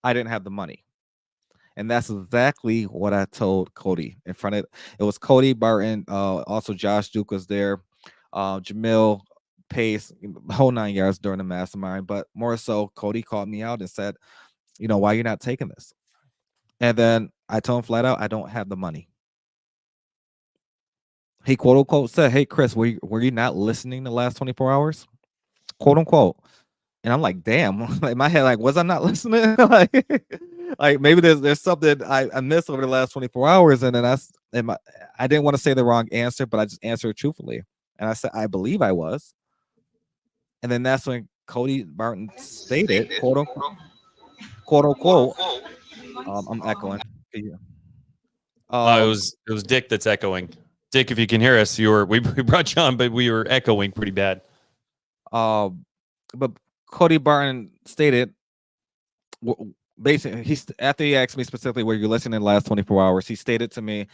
I didn't have the money. And that's exactly what I told Cody in front of it was Cody Barton, also Josh Duke was there, Jamil Pace, the whole 9 yards during the mastermind. But more so, Cody called me out and said, why you're not taking this? And then I told him flat out, I don't have the money. He quote unquote said, "Hey Chris, were you not listening the last 24 hours?" Quote unquote. And I'm like, damn, in my head, like, was I not listening? like maybe there's something I missed over the last 24 hours. And then I didn't want to say the wrong answer, but I just answered truthfully. And I said, I believe I was. And then that's when Cody Barton stated, quote unquote, I'm echoing. Yeah. It was Dick that's echoing. Dick, if you can hear us, we brought you on, but we were echoing pretty bad. But Cody Barton stated, basically, after he asked me specifically, were you listening in the last 24 hours? He stated to me,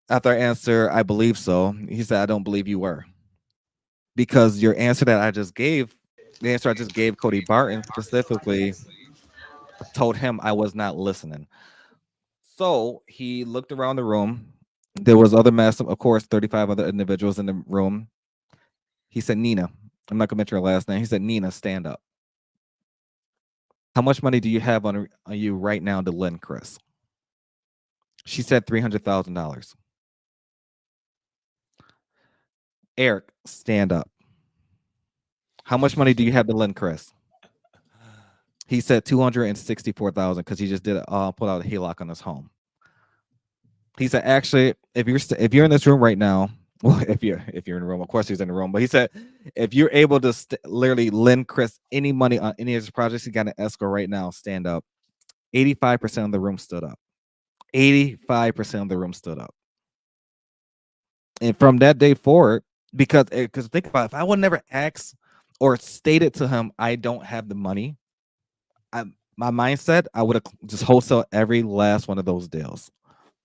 after I answer, I believe so. He said, I don't believe you were. Because your answer that I just gave, the answer I just gave Cody Barton specifically, told him I was not listening. So he looked around the room. There was other of course, 35 other individuals in the room. He said, Nina, I'm not gonna mention her last name. He said, Nina, stand up. How much money do you have on you right now to lend Chris? She said $300,000. Eric, stand up. How much money do you have to lend Chris? He said 264,000 because he just did pull out a HELOC on his home. He said, actually, if you're in this room right now, well, if you're in the room, of course he's in the room. But he said, if you're able to literally lend Chris any money on any of his projects, he got an escrow right now. Stand up. 85% of the room stood up. 85% of the room stood up. And from that day forward, because think about it, if I would never ask or stated to him, I don't have the money, my mindset, I would have just wholesale every last one of those deals.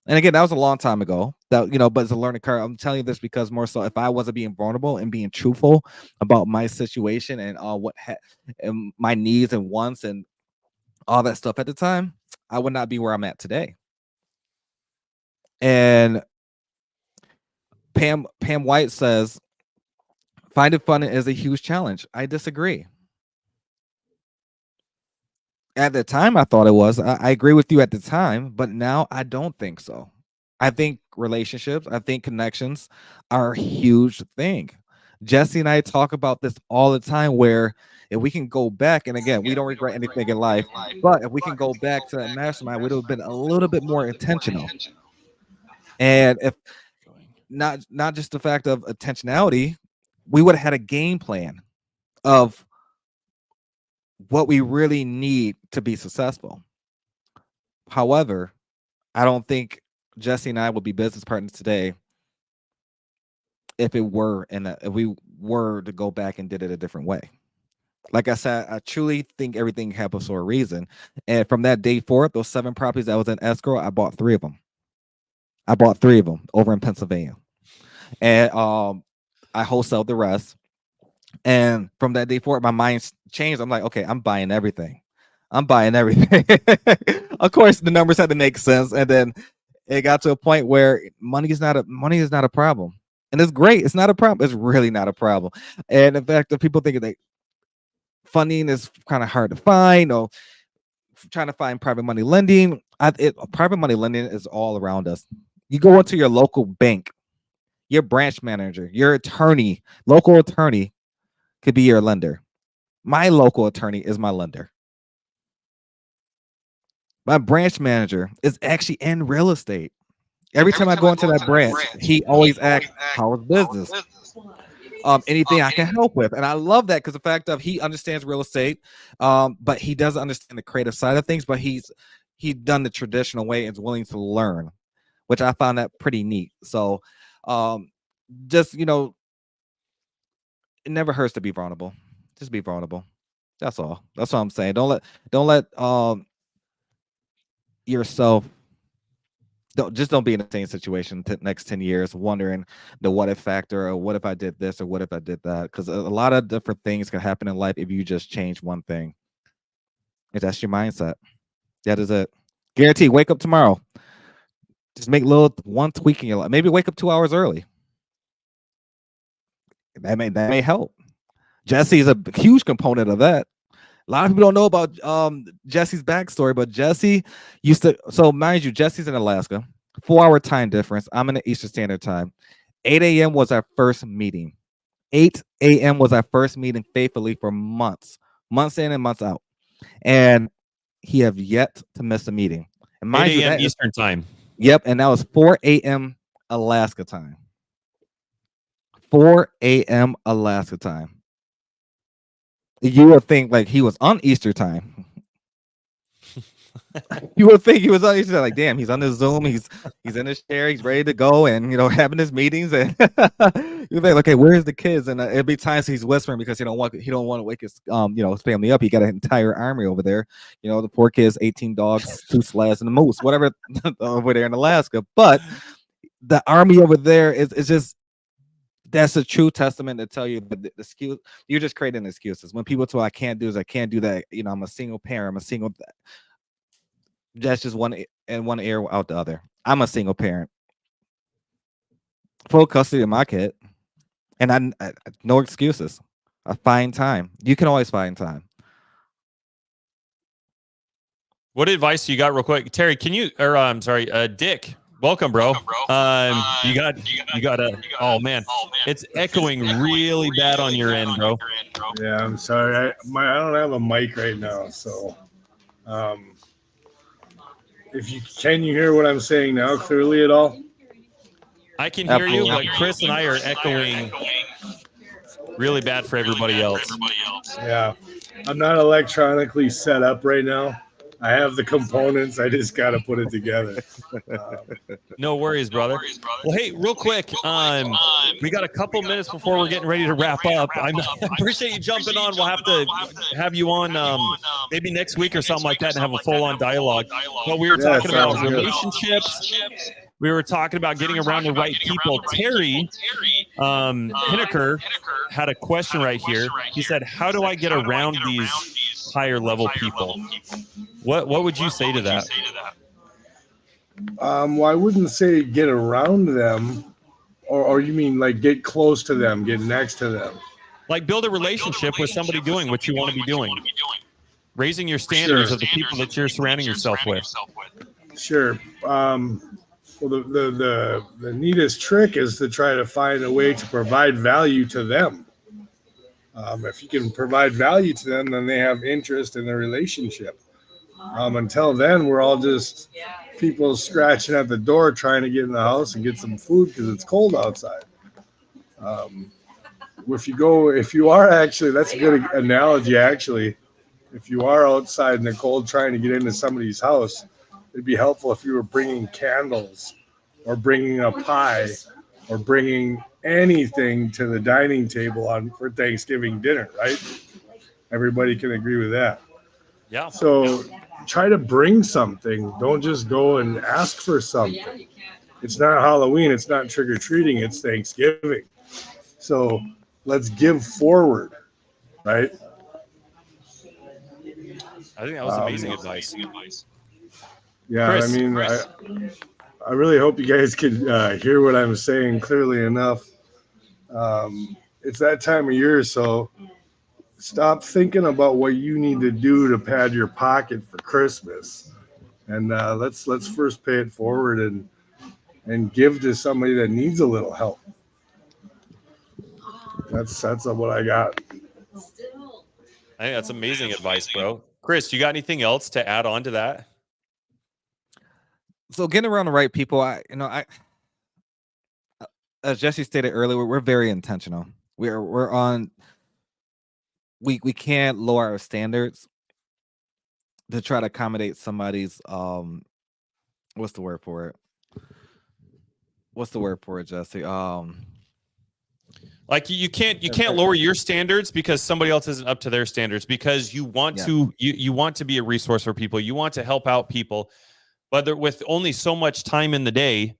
And again, that was a long time ago. That but it's a learning curve. I'm telling you this because more so, if I wasn't being vulnerable and being truthful about my situation and and my needs and wants and all that stuff at the time, I would not be where I'm at today. And Pam White says, finding fun is a huge challenge. I disagree. At the time, I thought it was. I agree with you at the time, but now I don't think so. I think relationships, I think connections are a huge thing. Jesse and I talk about this all the time, where if we can go back, and again, we don't regret anything in life, but if we can go back to that mastermind, we would have been a little bit more intentional. And if not just the fact of intentionality, we would have had a game plan of what we really need to be successful. However, I don't think Jesse and I would be business partners today if we were to go back and did it a different way. Like I said, I truly think everything happens for a reason. And from that day forward, those 7 properties that was in escrow, I bought 3 of them. I bought 3 of them over in Pennsylvania. And I wholesaled the rest. And from that day forward, my mind changed. I'm like, okay, I'm buying everything. Of course, the numbers had to make sense. And then it got to a point where money is not a problem. And it's great. It's not a problem. It's really not a problem. And in fact, the people think that funding is kind of hard to find, or trying to find private money lending. Private money lending is all around us. You go into your local bank, your branch manager, your attorney, local attorney could be your lender. My local attorney is my lender. My branch manager is actually in real estate. Every time I go into that branch, he always asks, how's business? Anything I can help with. And I love that because the fact of he understands real estate, but he doesn't understand the creative side of things, but he's done the traditional way and is willing to learn, which I found that pretty neat. So just, it never hurts to be vulnerable. Just be vulnerable. That's all. That's what I'm saying. Don't let yourself don't be in the same situation next 10 years wondering the what if factor, or what if I did this, or what if I did that, because a lot of different things can happen in life if you just change one thing. That's your mindset. That is it. Guarantee. Wake up tomorrow. Just make little one tweak in your life. Maybe wake up 2 hours early. That may help. Jesse is a huge component of that. A lot of people don't know about Jesse's backstory, but Jesse used to. So mind you, Jesse's in Alaska, 4-hour time difference. I'm in the Eastern Standard Time. 8 a.m. was our first meeting. 8 a.m. was our first meeting faithfully for months in and months out, and he have yet to miss a meeting. And 8 mind you, a.m. Eastern time. Yep, and that was 4 a.m. Alaska time. 4 a.m. Alaska time. You would think like he was on Easter time. You would think he was on Easter time. Like, damn, he's on his Zoom. He's in his chair. He's ready to go, and having his meetings. And you think, okay, where's the kids? And it'd be times he's whispering because he don't want to wake his his family up. He got an entire army over there. The poor kids, 18 dogs, 2 sleds, and a moose, whatever over there in Alaska. But the army over there is just. That's a true testament to tell you that the excuse you're just creating excuses. When people tell I can't do this, I can't do that. I'm a single parent. I'm a single. That's just one ear out the other. I'm a single parent, full custody of my kid, and I no excuses. I find time. You can always find time. What advice you got, real quick, Terry? Can you? Or I'm sorry, Dick. Welcome, bro. You got a. Oh man, it's echoing really bad on your end, bro. Yeah, I'm sorry. I don't have a mic right now, so if you hear what I'm saying now clearly at all? I can hear you, but Chris and I are echoing really bad for everybody else. Yeah, I'm not electronically set up right now. I have the components. I just got to put it together. No worries, brother. Well, hey, real quick, we got a couple minutes before we're getting ready to wrap up. I appreciate you jumping on. We'll have to have you on maybe next week or something like that and have a full-on dialogue. But we were talking about relationships. We were talking about getting around the right people. Terry Hinneker had a question right here. He said, how do I get around these higher level people? What would you say to that? Well, I wouldn't say get around them, or you mean like get close to them, get next to them. Like build a relationship with somebody doing what you want to be doing. Raising your standards of the people that you're surrounding yourself with. Sure. Well, the neatest trick is to try to find a way to provide value to them. If you can provide value to them, then they have interest in the relationship. Until then, we're all just people scratching at the door trying to get in the house and get some food because it's cold outside. If you are actually, that's a good analogy actually. If you are outside in the cold trying to get into somebody's house, it'd be helpful if you were bringing candles or bringing a pie or bringing anything to the dining table for Thanksgiving dinner, right? Everybody can agree with that. Yeah. So try to bring something. Don't just go and ask for something. It's not Halloween. It's not trick-or-treating. It's Thanksgiving. So let's give forward, right? I think that was amazing advice. Yeah, Chris, I mean, I really hope you guys could hear what I'm saying clearly enough. It's that time of year, so stop thinking about what you need to do to pad your pocket for Christmas, and let's first pay it forward and give to somebody that needs a little help. That's what I got. I think that's amazing advice, bro. Chris, you got anything else to add on to that? So getting around the right people, as Jesse stated earlier, we're very intentional. We can't lower our standards to try to accommodate somebody's what's the word for it? What's the word for it, Jesse? Like you can't lower your standards because somebody else isn't up to their standards, because you want to you want to be a resource for people. You want to help out people, but with only so much time in the day,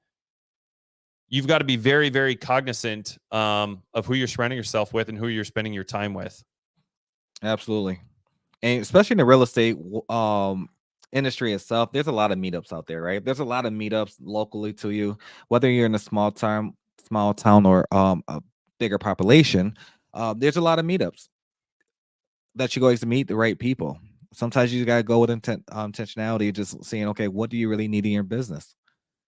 you've got to be very, very cognizant of who you're surrounding yourself with and who you're spending your time with. Absolutely. and especially in the real estate industry itself, there's a lot of meetups out there, right? There's a lot of meetups locally to you, whether you're in a small town or a bigger population. There's a lot of meetups that you go to meet the right people. Sometimes you gotta go with intentionality, just saying, okay, what do you really need in your business?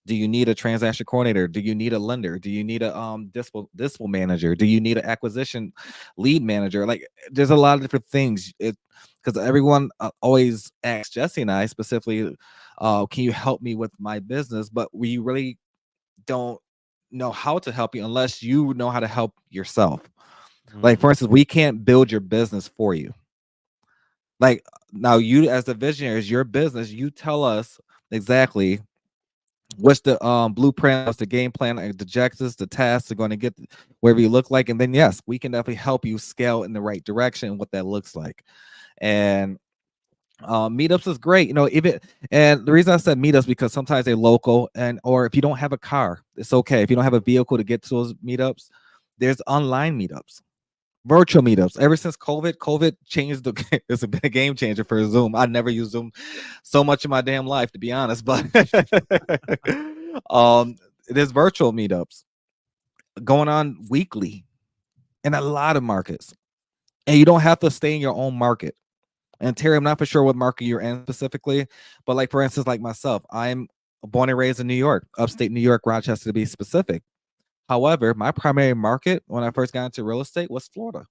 Do you need a transaction coordinator? Do you need a lender? Do you need a dispo manager? Do you need an acquisition lead manager? Like, there's a lot of different things. Because everyone always asks Jesse and I specifically, can you help me with my business? But we really don't know how to help you unless you know how to help yourself. Like, for instance, we can't build your business for you. Like, now you as the visionary is your business. You tell us exactly what's the blueprint, what's the game plan, the objectives, the tasks are going to get wherever you look like, and then yes, we can definitely help you scale in the right direction, what that looks like. And meetups is great, even, and the reason I said meetups because sometimes they're local, and or if you don't have a car, it's okay. If you don't have a vehicle to get to those meetups, there's online meetups, virtual meetups. Ever since COVID changed it's been a game changer for Zoom. I never used Zoom so much in my damn life, to be honest, but there's virtual meetups going on weekly in a lot of markets, and you don't have to stay in your own market. And Terry, I'm not for sure what market you're in specifically, but like, for instance, like myself, I'm born and raised in New York, upstate New York, Rochester to be specific. However, my primary market when I first got into real estate was Florida.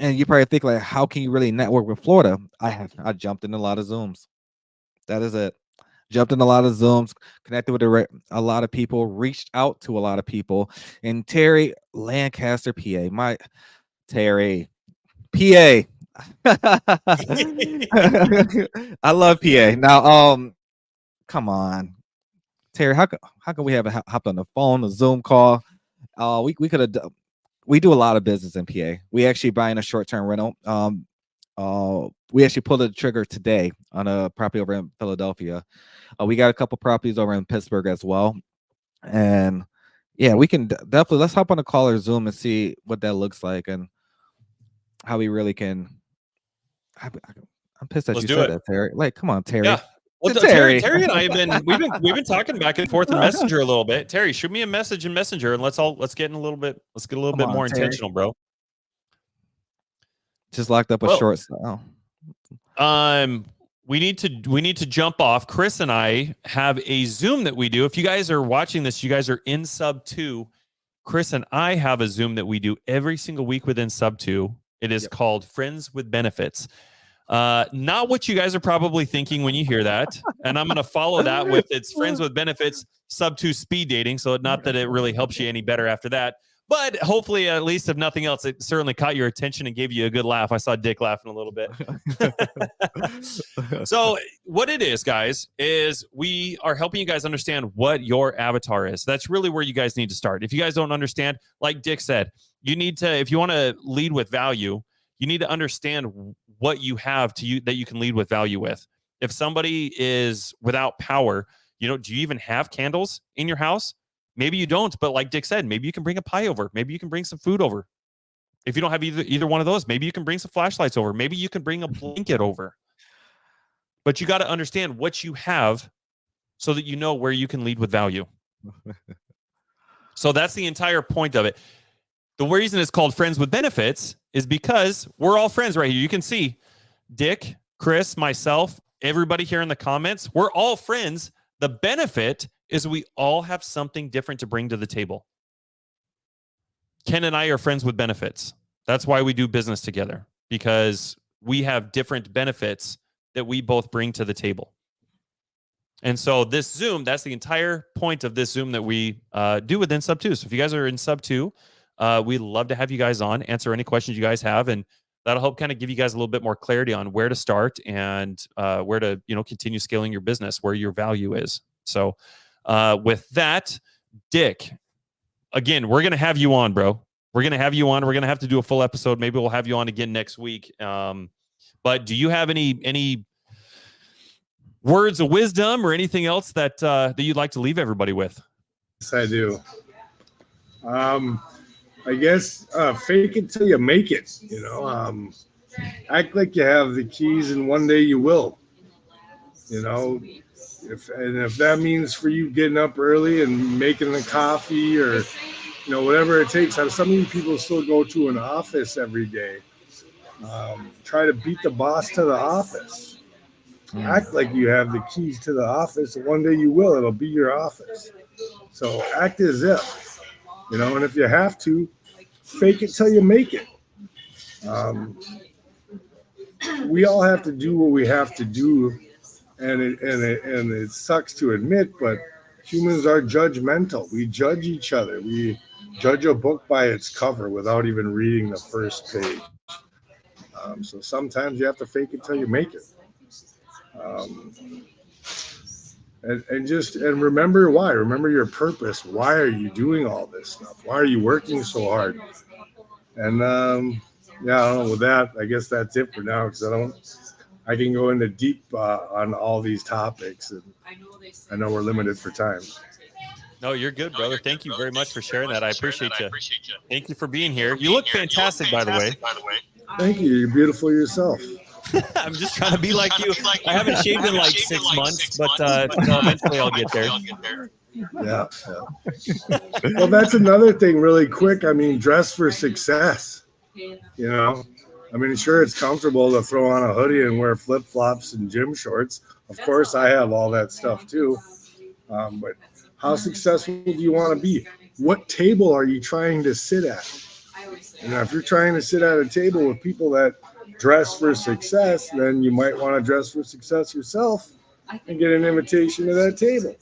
And you probably think, like, how can you really network with Florida? I jumped in a lot of Zooms. That is it. Jumped in a lot of Zooms, connected with a lot of people, reached out to a lot of people. And Terry, Lancaster, PA, my Terry, PA. I love PA. Now, come on, Terry, how can we have hopped on the phone, a Zoom call? We could have. We do a lot of business in PA. We actually buying a short-term rental. We actually pulled the trigger today on a property over in Philadelphia. We got a couple properties over in Pittsburgh as well. And yeah, we can definitely, let's hop on a call or Zoom and see what that looks like and how we really can. I'm pissed that Let's you do said it. that, Terry. Like, come on, Terry. Yeah. Well, Terry and I we've been talking back and forth in Messenger a little bit. Terry, shoot me a message in Messenger and let's get a little bit more Terry. intentional, bro. Just locked up a short style. We need to jump off. Chris and I have a Zoom that we do. If you guys are watching this, you guys are in sub 2. Chris and I have a Zoom that we do every single week within sub 2. It is called Friends with Benefits. Not what you guys are probably thinking when you hear that. And I'm going to follow that with it's Friends with Benefits, sub 2 speed dating. So not that it really helps you any better after that. But hopefully, at least if nothing else, it certainly caught your attention and gave you a good laugh. I saw Dick laughing a little bit. So what it is, guys, is we are helping you guys understand what your avatar is. That's really where you guys need to start. If you guys don't understand, like Dick said, you need to, if you want to lead with value, you need to understand what you have that you can lead with value with. If somebody is without power, do you even have candles in your house? Maybe you don't, but like Dick said, maybe you can bring a pie over. Maybe you can bring some food over. If you don't have either one of those, maybe you can bring some flashlights over. Maybe you can bring a blanket over. But you got to understand what you have so that you know where you can lead with value. So that's the entire point of it. The reason it's called Friends with Benefits is because we're all friends right here. You can see Dick, Chris, myself, everybody here in the comments. We're all friends. The benefit is we all have something different to bring to the table. Ken and I are friends with benefits. That's why we do business together, because we have different benefits that we both bring to the table. And so this Zoom, that's the entire point of this Zoom that we do within sub 2. So if you guys are in sub 2, we'd love to have you guys on, answer any questions you guys have, and that'll help kind of give you guys a little bit more clarity on where to start and where to continue scaling your business, where your value is. So with that, Dick, again, we're going to have you on, bro. We're going to have you on. We're going to have to do a full episode. Maybe we'll have you on again next week. But do you have any words of wisdom or anything else that you'd like to leave everybody with? Yes, I do. I guess fake it till you make it. Act like you have the keys, and one day you will. If that means for you getting up early and making the coffee, or whatever it takes. Some of you people still go to an office every day. Try to beat the boss to the office. Act like you have the keys to the office, and one day you will. It'll be your office. So act as if, and if you have to, fake it till you make it. We all have to do what we have to do, and it sucks to admit, but humans are judgmental. We judge each other. We judge a book by its cover without even reading the first page. So sometimes you have to fake it till you make it. And remember why. Remember your purpose. Why are you doing all this stuff? Why are you working so hard? And I don't know. With that, I guess that's it for now, because I can go into deep on all these topics, and I know we're limited for time. No, you're good, brother. Thank you very much for sharing that. I appreciate you. Thank you for being here. You look fantastic, by the way. Thank you. You're beautiful yourself. I'm just trying to be like you. I haven't shaved in like 6 months, but eventually I'll get there. Yeah. Well, that's another thing really quick. I mean, dress for success. Sure, it's comfortable to throw on a hoodie and wear flip-flops and gym shorts. Of course, I have all that stuff too. But how successful do you want to be? What table are you trying to sit at? If you're trying to sit at a table with people that dress for success, then you might want to dress for success yourself and get an invitation to that table.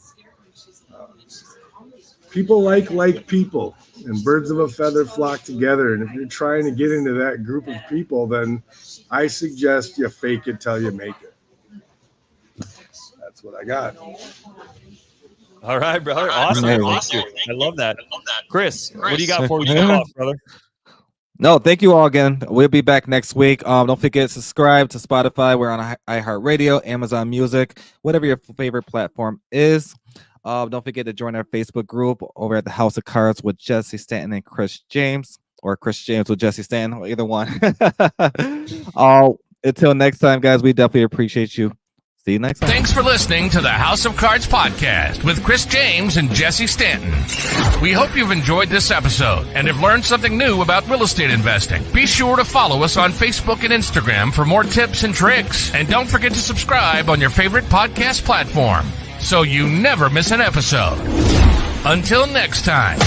People like people, and birds of a feather flock together. And if you're trying to get into that group of people, then I suggest you fake it till you make it. That's what I got. All right, brother. Awesome. Thank you. I love that. Chris, what do you got for we jump off, brother? No, thank you all again. We'll be back next week. Don't forget to subscribe to Spotify. We're on iHeartRadio, Amazon Music, whatever your favorite platform is. Don't forget to join our Facebook group over at the House of Cards with Jesse Stanton and Chris James, or Chris James with Jesse Stanton, or either one. Until next time, guys, we definitely appreciate you. See you next time. Thanks for listening to the House of Cards podcast with Chris James and Jesse Stanton. We hope you've enjoyed this episode and have learned something new about real estate investing. Be sure to follow us on Facebook and Instagram for more tips and tricks. And don't forget to subscribe on your favorite podcast platform so you never miss an episode. Until next time.